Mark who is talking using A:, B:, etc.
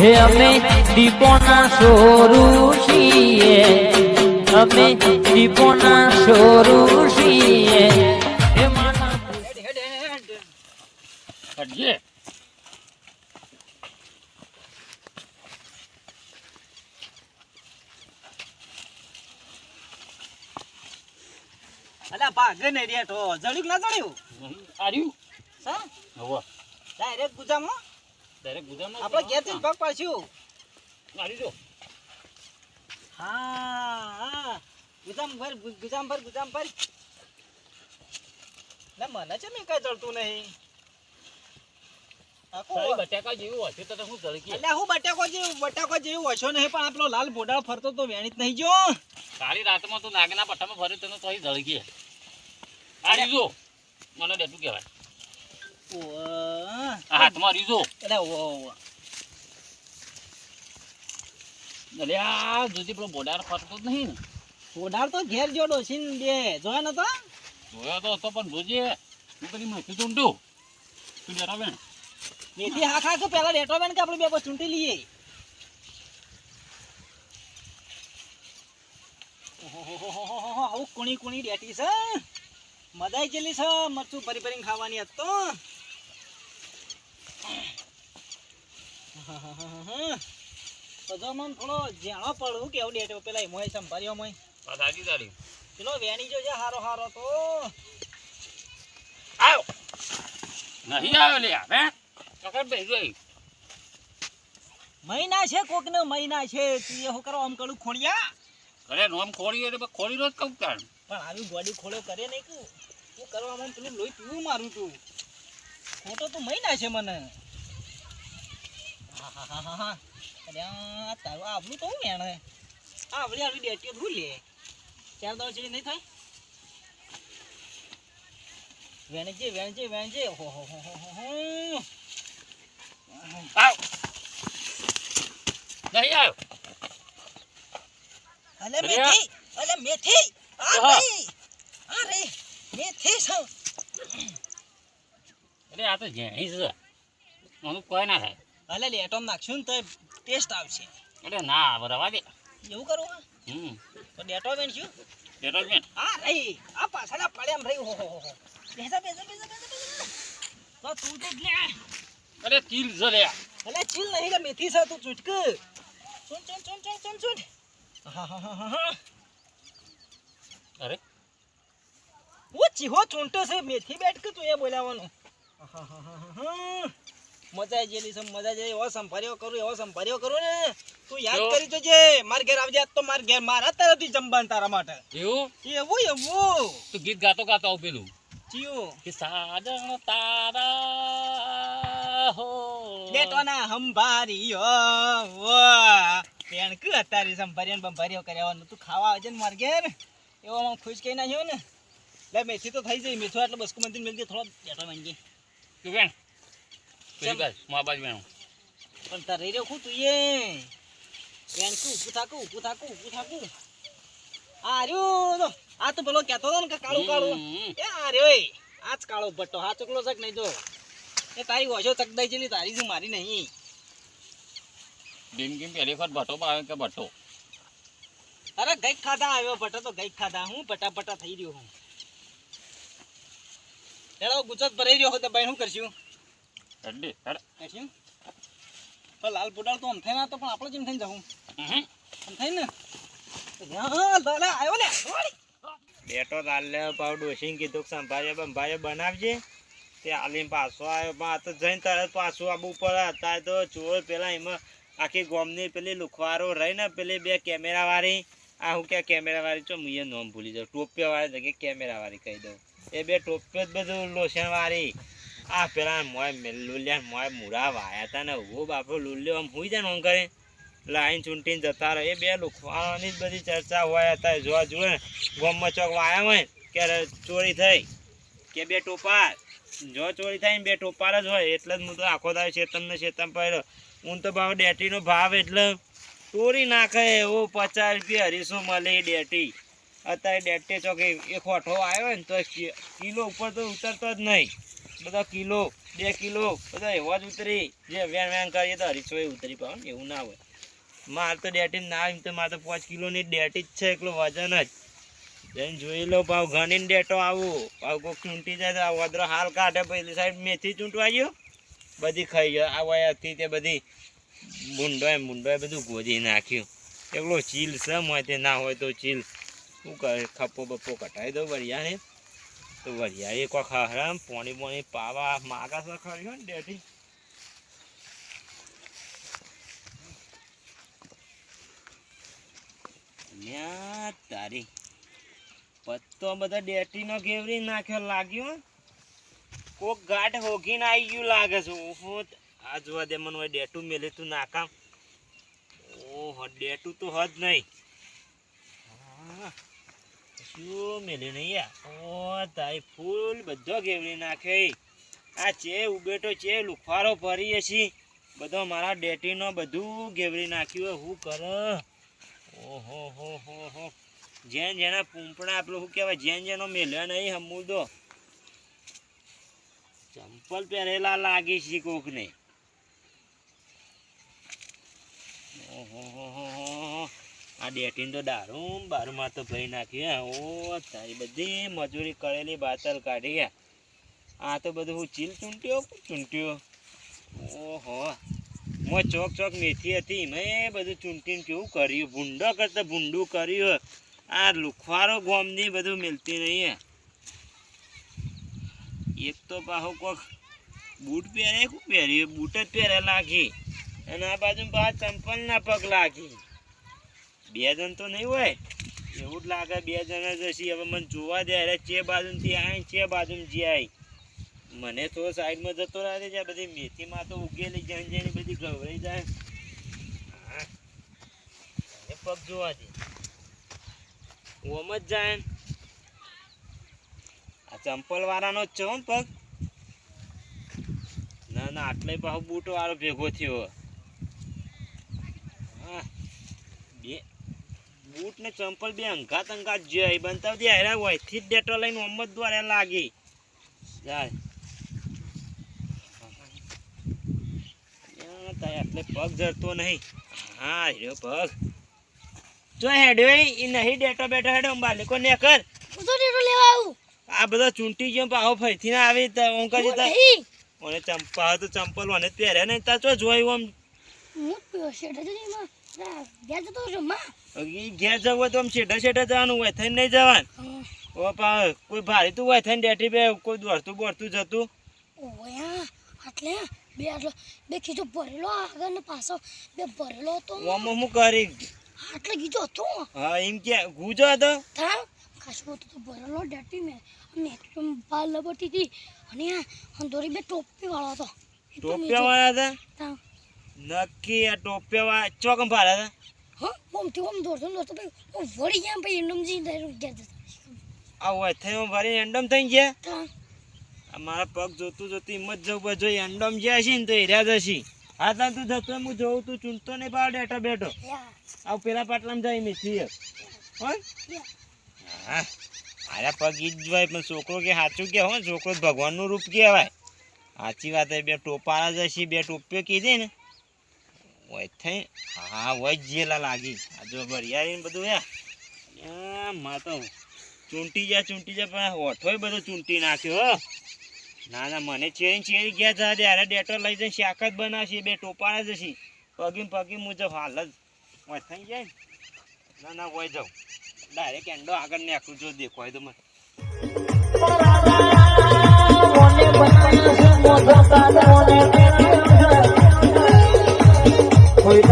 A: હે અમે દીપોના સોરું છીએ, અમે દીપોના સોરું છીએ. હે માના
B: હટજે.
C: અલા ભાગે ને રેઠો જડ્યું ના જડ્યું
B: આર્યું
C: હા
B: હવે
C: ડાયરેક્ટ ગુજામાં
B: ડાયરેક્ટ ગુજામાં
C: આપણે ઘેરથી જ પગ પાડશું.
B: આર્યું જો
C: હા હા ગુજામ ભર ના મને છે મેં કઈ જડતું નહીં.
B: તારી બટાકા જેવું હશે તો હું જળકી
C: એટલે હું બટાકો જેવું હશો નહીં પણ આપણો લાલ બોડાળ ફરતો તો વેણી જ નહીં જો.
B: કાલી રાતમાં તું નાગના પટ્ટામાં ફરે તને તો જળકી આર્યું જો મને ડેટું કહેવાય. આ હાથમાં રીજો
C: એટલે
B: અલે આ જોતી પેલો બોડાર ફરતો જ નહીં ને.
C: બોડાળ તો ઘેર જો ડોસીન બે જોયા નતો
B: જોયો તો હતો પણ જોજે તું કરી માહિતી તો ઊંડું તું ડરા બેન
C: મેથી હા ખા કે પેલા રેટો બેન કે આપણે બે બસ ચૂંટી લઈએ. આવું કુણી કુણી ડેટી છે મજાઈ ચેલી છે મરચું ભરી ભરીને ખાવાની હતી તો. તો મને થોડો જાણો પડું કેવું ડેટો પેલા મોય સંભાળ્યો મોય
B: સાચી તારી
C: પેલો વેણી જો છે હારો હારો તો
B: આવ્યો નહીં આવ્યો લે હે કકડ બેસી ગઈ
C: મહિના છે કોક ને મહિના છે તું એવું કરો આમ કડું ખોડિયા
B: અરે નોમ ખોડી એટલે ખોડી નો જ કહું તાર
C: પણ આવી ગોડી ખોળ્યો કરે નહીં કે હું કરવામાં પેલું લોહી પીવું મારું તું ખોટો તો મહિના છે મને. હા અરે તારું આવડું તો હું વેણ આવડી આવડી ડેટીઓ ધૂ લે 4 દાડા જેવી નહીં થાય. વેણજે હો
B: આવ નહીં આવ્યો
C: અલે મેથી અરે મેથી છો.
B: અરે આ તો જેણી છે આનું કોઈ ના થાય.
C: અલે લેટોમ નાખશું ને તો ટેસ્ટ આવશે.
B: અરે ના બરાબર દે
C: એવું કરું તો ડેટો બેન શું
B: ડેટો બેન
C: આ રહી આ પાછળ પડે એમ રહી હો બેસા તો તું તો લે
B: અરે ચીલ છે લે
C: અલે ચીલ નહીં લે મેથી છે તું ચૂટક ચૂંટ
B: અરે
C: ઓ ચીહો ચૂંટો છે મેથી બેઠ કે તું એ બોલાવાનું. મજા જેલી છે મજા જે એવો સંભાળ્યો કરું ને તું યાદ કરી જોજે માર ઘેર આવજે તો માર ઘેર મારા તરફથી જમવાનું તારા માટે. એવું
B: તું ગીત ગાતો આવ પેલું
C: ચિયો
B: કે સાજણ તારા હો
C: બેટોના હંભારીયો વા પેણ કે તારી સંભાળ્યો બંભારીઓ કર્યાવાનું તું ખાવા આવજે ને માર ઘેર એવો હું ખુશ કહી નાખ્યો ને લે મેથી તો થઈ જાય મેથો એટલે બસકુ મંદિર મિલજે થોડો બેટો માંગી
B: તું બેન પેલી બાજ મા બાજ બેન
C: પણ તાર રહી રહ્યો ખું તું એ પેણ કે ઊભું થાકું આ રહ્યો તો આ તો પેલો કહેતો હતો ને કે કાળું એ આ રહ્યો આજ કાળો ભટ્ટો હા ચકલો ચક નહીં જો એ તારી ઓછો ચકદાઈ જેલી તારી છે મારી નહીં.
B: દિન પહેલી વખત ભટ્ટો આવે કે ભટ્ટો
C: અરે ગઈક ખાધા આવ્યો ભટ્ટો તો ગઈક ખાધા હું પટાપટા થઈ રહ્યો હું હેડો ગુજરાત ભરાઈ રહ્યો તો ભાઈ શું કરશું તો લાલ પુડાળ તો આમ થઈ ના તો પણ આપણે જેમ થઈને જવું આમ થઈ ને આવ્યો ને
D: બેટો તાલે પાવ ડોસીને કીધું સંભાળે બનાવજે તે આલીને પાછો આવ્યો પણ આ તો જઈને તરત પાછું આબુ ઉપર હતા તો ચોર પેલા એમાં આખી ગોમની પેલી લુખવારો રહી ને પેલી બે કેમેરા વાળી આ હું ક્યાં કેમેરા વાળી છો હું નામ ભૂલી જાઉં ટોપિયા વાળી જગ્યાએ કેમેરા વાળી કહી દઉં એ બે ટોપિયો જ બધું લોશન વાળી આ પેલા મોય લુલિયા મોય મૂળા વાયા હતા ને હું બાપરો લુલ્યો આમ હુઈ જાય ને આમ કરે લાઈન ચૂંટીને જતા રહે એ બે લુખવારોની જ બધી ચર્ચા હોય હતા જોવા જુએ ને ગોમમાં ચોક વાયા હોય કે ચોરી થઈ કે બે ટોપાર જો ચોરી થાય ને બે ટોપાર જ હોય એટલે જ હું તો આખો દાવ શેતમ પડ્યો હું તો ભાવ ડેટીનો ભાવ એટલે તોડી નાખે એવો 50 રૂપિયા 250 મળે ડેટી અત્યારે ડેટી ચોકે એક હોઠો આવ્યો ને તો કિલો ઉપર તો ઉતરતો જ નહીં બધા કિલો 2 કિલો બધા એવા જ ઉતરી જે વેણ વેણ કરીએ તો 250 ઉતરી પાવ ને એવું ના હોય માર તો ડેટી ના એમ તો માર તો 5 કિલોની ડેટી જ છે એકલો વજન જ જઈને જોઈ લો પાવ ઘણીને ડેટો આવું પાવ કોક ચૂંટી જાય તો આ વદરો હાલ કાઢે પેલી સાઈડ મેથી ચૂંટવા ગયો બધી ખાઈ ગયો આ વયાથી તે બધી મુંડોએ બધું ગોજી નાખ્યું એકલો ચીલ સમ હોય તે ના હોય તો ચીલ શું કરે ખપ્પો બપ્પો કટાવી દો વરિયા ને તો વરિયા એ કોક હરામ પોણી પાવા માગા તો ખરી હોય ને ડેટી તારી પત્તો બધા ડેટીનો ઘેવરી નાખ્યો લાગ્યો કોક ગાઢ હોગીને આવી ગયું લાગે છે હું આ જોવા દે મને ડેટું મેલે તું નાકામ ઓહો ડેટું તો હદ નહીં શું મેલે નહીં યાર ઓ તારી ફૂલ બધો ઘેવરી નાખે આ ચે ઉબેટો ચે લુફારો ભરીએ છી બધો મારા ડેટીનો બધું ઘેવરી નાખ્યું હું કર ઓહો હો હો હો જેના પૂંપણા આપણું શું કહેવાય જેનો મેલ્યો નહીં હમુદો ચંપલ પહેરેલા લાગી છે કોકને ઓહો આ ડેટીને તો બારમાં તો ભરી નાખ્યું ઓ તારી બધી મજૂરી કરેલી બાતલ કાઢી આ તો બધું હું ચીલ ચૂંટ્યો ઓહો મોં ચોક મેથી હતી મેં બધું ચૂંટીને કેવું કર્યું ભૂંડો કરતા ભૂંડું કર્યું આ લુખવારો ગોમની બધું મિલતી નહીં એક તો પાછો કોક બૂટ પહેરે શું પહેર્યું બૂટ જ પહેરે લાગી અને આ બાજુ પાછા ચંપલના પગ લાગી 2 જણ તો નહીં હોય એવું જ લાગે 2 જણ જ હશે હવે મને જોવા દે અરે ચે બાજુથી આવી ચે બાજુથી આવી મને તો સાઈડમાં જતો રહે છે બધી મેથીમાં તો ઉગેલી જણ બધી ગવરાઈ જાય એ પગ જોવા દે ઓમ જ જાય આ ચંપલ વાળાનો જ છે ને પગ ના આટલે પાછો બૂટ વાળો ભેગો થયો હા બે બૂટ ને ચંપલ બે અંગાત જાય બનતા દે હેરા હોય થી જ ડેટો લઈને ઓમ જ દ્વારા લાગી જાય એટલે પગ જરતો નહીં હા હેડ્યો પગ જો હેડ્યો એ નહીં ડેટો બેઠો હેડો બાલિકો ને કર
E: હું તો ડેટો લેવા આવું
D: આ બધા ચૂંટી ગયો પાહો ફરીથી ના આવી તો ઓંકા જતા ઓને ચંપા તો ચંપલ ઓને પહેરે ને તા ચો જોયું આમ
E: હું શેઠ જઈ માં ગયા જતો છો માં
D: ઘેર જવું તો આમ શેઠા જવાનું હોય થઈને નહીં જવાનું ઓ પા કોઈ ભારે તું હોય થઈને ડેટી બે કોઈ દોડતું બોડતું જતું
E: ઓયા એટલે બે ખીચો ભરેલો આગળ ને પાછો બે ભરેલો હતો
D: ઓમ હું કરી
E: આટલે ગીતો હતો
D: હા એમ કે ગુજો હતો
E: થા ખાસો તો ભરેલો ડેટી મેં તો બાલ લબટી હતી અને અંદોરી બે ટોપી વાળો હતો
D: ટોપિયા વાળા હતા
E: થા
D: નક્કી આ ટોપિયા વાળા ચોકમ ભાડા હતા
E: હા ઓમ દોડતો હું વળી ગયા પછી એન્ડમજી ગયા
D: આ હોય થઈ ભરી એન્ડમ થઈ ગયા
E: થા
D: મારા પગ જોતું હિંમત જવું બધો એન્ડમ જ્યાં છે ને તો હેર્યા જશે હા તા તું જતો હું જોઉં તું ચૂંટતો નહીં પાવ ડેટા બેઠો આવ પેલા પાટલામાં જાય મેથી હા મારા પગ ઈ જ હોય પણ છોકરો કે સાચું કે હો છોકરો ભગવાનનું રૂપ કહેવાય સાચી વાત બે ટોપાળા જશે બે ટોપીઓ કીધી ને હોય થઈ હા હોય જેલા લાગી આ જો ભરિયારી બધું માં તો ચૂંટી જાય પણ હોઠોય બધો ચૂંટી નાખ્યો હો ના મને ચેરી ગયા હતા ત્યારે ડેટો લઈ જઈને શાક જ બનાવશે બે ટોપાળા જશે પગી મુજબ હાલ જ હોય થઈ જાય ને ના હોય જાઉં ડાયરેક્ટ એન્ડો આગળ નાખું જો દેખાય તો મને
A: કોઈ